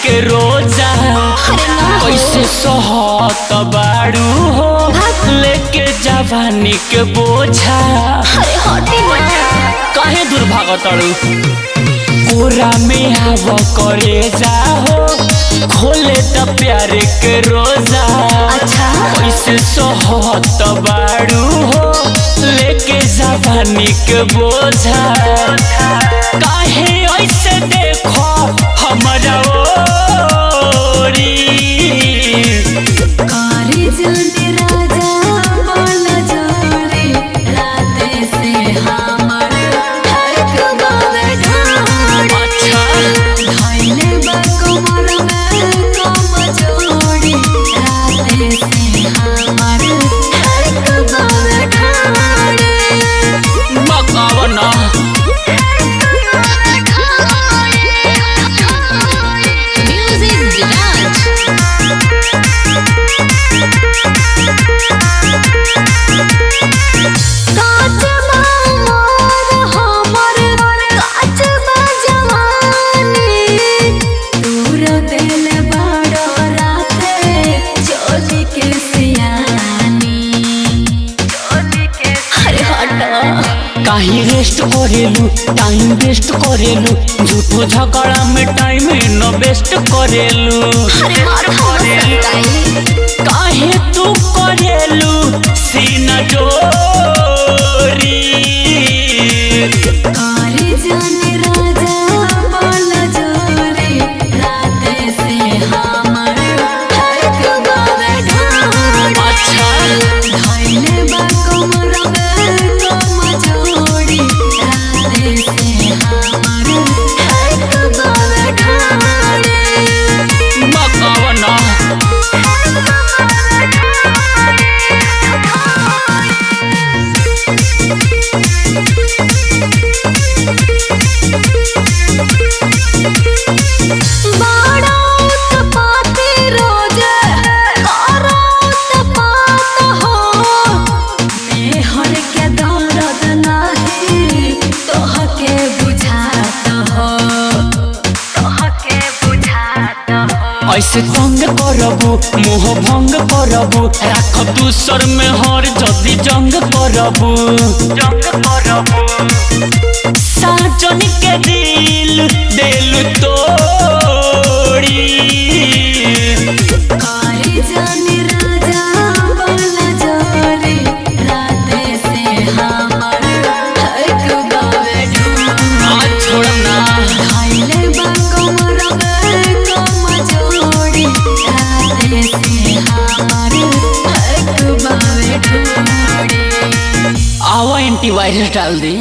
के रोजा कैसे सहत बाड़ू हो लेके जवानी के बोझा। काहे दूर भागताड़ू कोरा में आव करे जाहो खोले त प्यारे के रोजा। कैसे सहत बाड़ू हो लेके जवानी के बोझा। काहे ऐसे देखो हमारा ओरी काहे रेस्ट करेलू टाइम वेस्ट करेलू झूठो झगड़ा में टाइम न वेस्ट करेलू। काहे तू करेलू सीना जोरी ऐसे तंग करबू मुँह भंग करबू राख दूसर में हर जदी जंग करबू। साजन के दिल दिल तोड़ी आवा एंटीवायरस डाल दे।